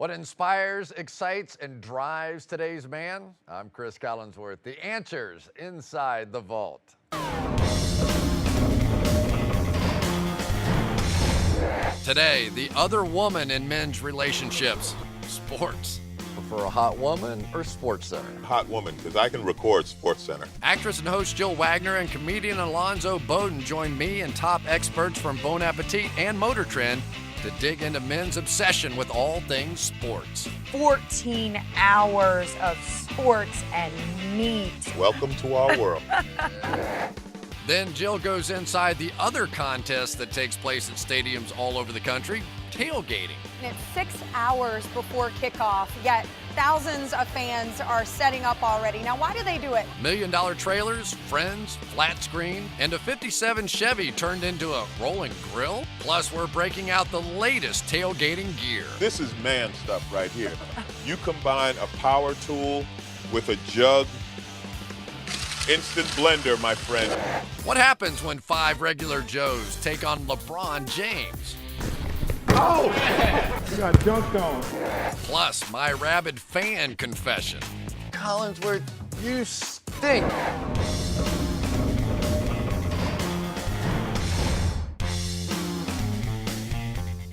What inspires, excites, and drives today's man? I'm Cris Collinsworth. The answers inside the vault. Today, the other woman in men's relationships, sports. Prefer a hot woman or Sports Center? Hot woman, because I can record Sports Center. Actress and host Jill Wagner and comedian Alonzo Bodden join me and top experts from Bon Appetit and Motor Trend to dig into men's obsession with all things sports. 14 hours of sports and meat. Welcome to our world. Then Jill goes inside the other contest that takes place at stadiums all over the country, tailgating. And it's 6 hours before kickoff, yet thousands of fans are setting up already. Now, why do they do it? $1 million trailers, friends, flat screen, and a 57 Chevy turned into a rolling grill. Plus, we're breaking out the latest tailgating gear. This is man stuff right here. You combine a power tool with a jug. Instant blender, my friend. What happens when 5 regular Joes take on LeBron James? Oh! You got dunked on. Plus, my rabid fan confession. Collinsworth, you stink.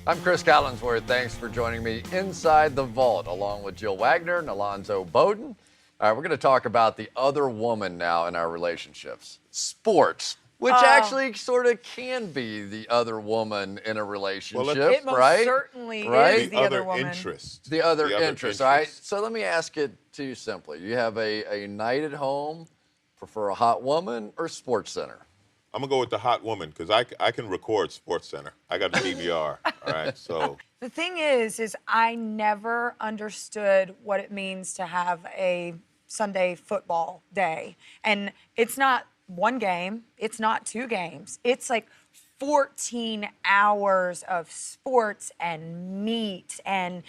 I'm Cris Collinsworth. Thanks for joining me inside the vault, along with Jill Wagner and Alonzo Bodden. All right, we're going to talk about the other woman now in our relationships, sports, which actually sort of can be the other woman in a relationship, It most right? certainly Right? is the other woman. Interest. The other interest, all right? So let me ask it to you simply. You have a night at home, prefer a hot woman or Sports Center? I'm going to go with the hot woman because I can record Sports Center. I got a DVR, all right? So The thing is I never understood what it means to have a Sunday football day. And it's not one game, it's not 2 games. It's like 14 hours of sports and meat and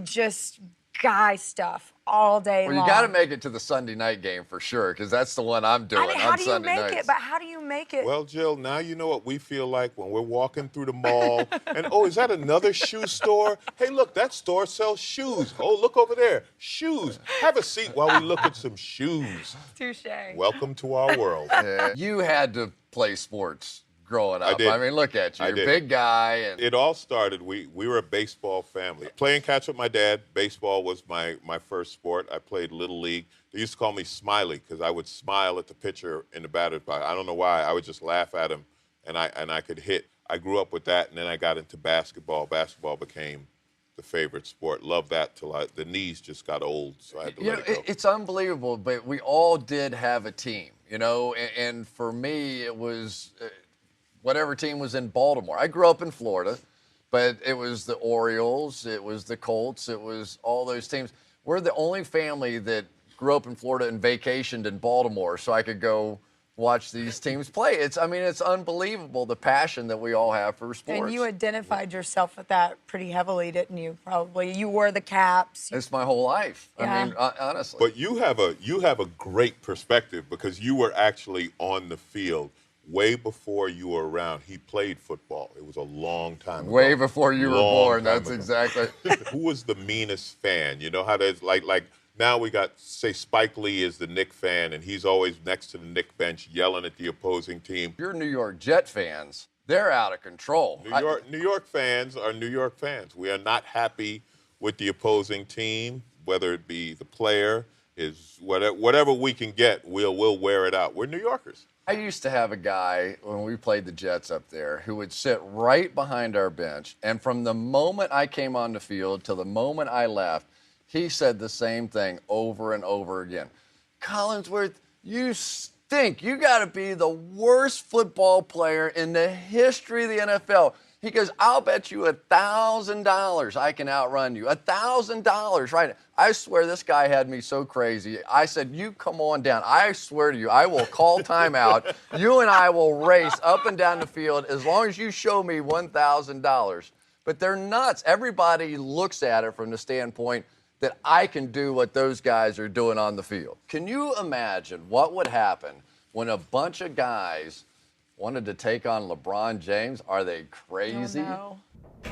just guy stuff all day long. Well, you got to make it to the Sunday night game for sure, because that's the one I'm doing I mean, how on do you Sunday make nights. it? But how do you make it? well, Jill, now you know what we feel like when we're walking through the mall. And, oh, is that another shoe store? Hey, look, that store sells shoes. Oh, look over there. Shoes. Have a seat while we look at some shoes. Touche. Welcome to our world. Yeah. You had to play sports growing up. I did. I mean, look at you. I You're a did. big guy. And It all started, we were a baseball family. Playing catch with my dad, baseball was my first sport. I played Little League. They used to call me Smiley because I would smile at the pitcher in the batter's box. I don't know why. I would just laugh at him, and I could hit. I grew up with that, and then I got into basketball. Basketball became the favorite sport. Loved that till the knees just got old, so I had to let it go. It's unbelievable, but we all did have a team, and for me, it was whatever team was in Baltimore. I grew up in Florida, but it was the Orioles, it was the Colts, it was all those teams. We're the only family that grew up in Florida and vacationed in Baltimore so I could go watch these teams play. It's unbelievable, the passion that we all have for sports. And you identified yourself with that pretty heavily, didn't you? Probably. You wore the caps. It's my whole life. Yeah. I mean, honestly. But you have a great perspective because you were actually on the field way before you were around. He played football. It was a long time ago. Way before you were Long born. time That's ago. exactly. Who was the meanest fan? You know how there's like now we got, say, Spike Lee is the Knick fan, and he's always next to the Knick bench yelling at the opposing team. Your New York Jet fans, they're out of control. New York fans are New York fans. We are not happy with the opposing team, whether it be the player, is whatever we can get, we'll wear it out. We're New Yorkers. I used to have a guy when we played the Jets up there who would sit right behind our bench, and from the moment I came on the field till the moment I left, he said the same thing over and over again. Collinsworth, you stink. You got to be the worst football player in the history of the NFL. He goes, I'll bet you $1,000 I can outrun you. $1,000, right? I swear this guy had me so crazy. I said, you come on down. I swear to you, I will call timeout. You and I will race up and down the field as long as you show me $1,000. But they're nuts. Everybody looks at it from the standpoint that I can do what those guys are doing on the field. Can you imagine what would happen when a bunch of guys wanted to take on LeBron James? Are they crazy? Oh, no.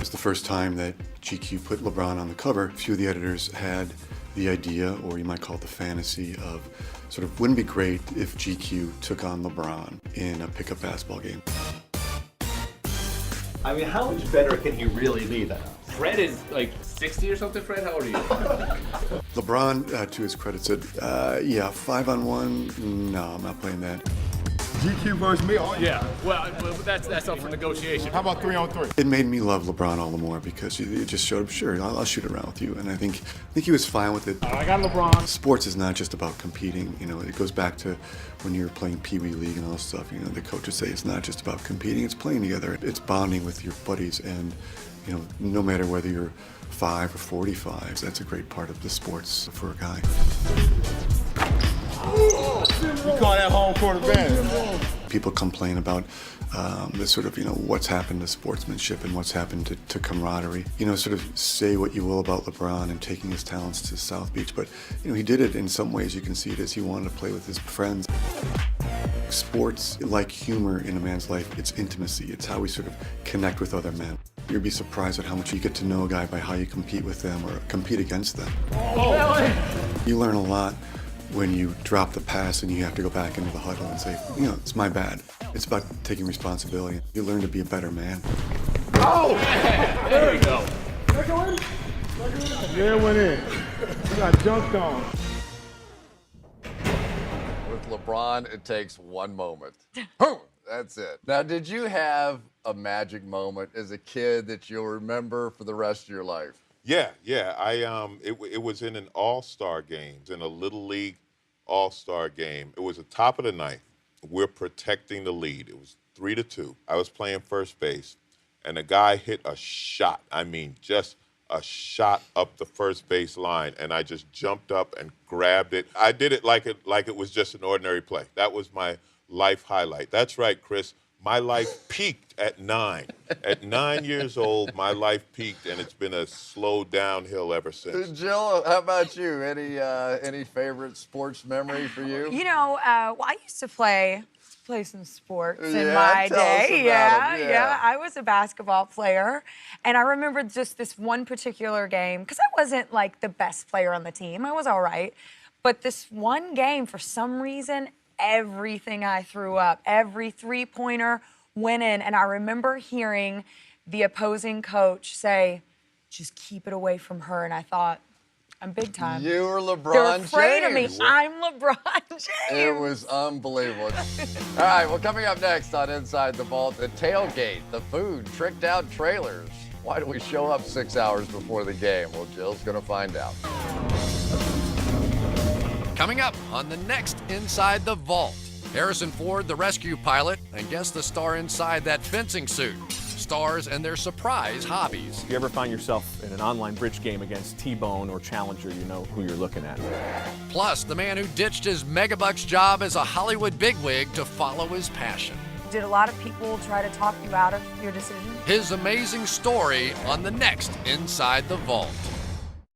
It's the first time that GQ put LeBron on the cover, a few of the editors had the idea, or you might call it the fantasy, of sort of, wouldn't it be great if GQ took on LeBron in a pickup basketball game? I mean, how much better can he really be than us? Fred is like 60 or something. Fred, how old are you? LeBron, to his credit, said, yeah, 5-on-1, no, I'm not playing that. GQ versus me. Oh, Yeah, well, that's up for negotiation. How about 3-on-3? It made me love LeBron all the more because it just showed him, sure, I'll shoot around with you. And I think he was fine with it. I got LeBron. Sports is not just about competing. You know, it goes back to when you're playing Pee Wee League and all this stuff. You know, the coaches say it's not just about competing, it's playing together. It's bonding with your buddies. And, you know, no matter whether you're 5 or 45, that's a great part of the sports for a guy. You call that home court advantage. People complain about the sort of, you know, what's happened to sportsmanship and what's happened to camaraderie. You know, sort of say what you will about LeBron and taking his talents to South Beach, but, you know, he did it in some ways. You can see it as he wanted to play with his friends. Sports, like humor in a man's life, it's intimacy. It's how we sort of connect with other men. You'd be surprised at how much you get to know a guy by how you compete with them or compete against them. You learn a lot when you drop the pass and you have to go back into the huddle and say, you know, it's my bad. It's about taking responsibility. You learn to be a better man. Oh! There you go. Yeah, it went in. You got dunked on. With LeBron, it takes one moment. Boom! That's it. Now, did you have a magic moment as a kid that you'll remember for the rest of your life? Yeah. It was in an all-star game, in a Little League all-star game. It was the top of the ninth. We're protecting the lead. It was 3-2. I was playing first base, and a guy hit a shot. I mean, just a shot up the first base line, and I just jumped up and grabbed it. I did it like it was just an ordinary play. That was my life highlight. That's right, Chris. My life peaked at 9. At 9 years old, my life peaked, and it's been a slow downhill ever since. Jill, how about you? Any favorite sports memory for you? You know, well, I used to play some sports in Yeah, my tell us day. about 'em, Yeah. yeah. I was a basketball player, and I remember just this one particular game because I wasn't like the best player on the team. I was all right, but this one game, for some reason, everything I threw up, every three-pointer went in, and I remember hearing the opposing coach say, "Just keep it away from her," and I thought, I'm big time. You were LeBron They're afraid James. of me. I'm LeBron James. It was unbelievable. All right, well, coming up next on Inside the Vault, the tailgate, the food, tricked out trailers. Why do we show up 6 hours before the game? Well, Jill's going to find out. Coming up on the next Inside the Vault, Harrison Ford, the rescue pilot, and guess the star inside that fencing suit. Stars and their surprise hobbies. If you ever find yourself in an online bridge game against T-Bone or Challenger, you know who you're looking at. Plus, the man who ditched his megabucks job as a Hollywood bigwig to follow his passion. Did a lot of people try to talk you out of your decision? His amazing story on the next Inside the Vault.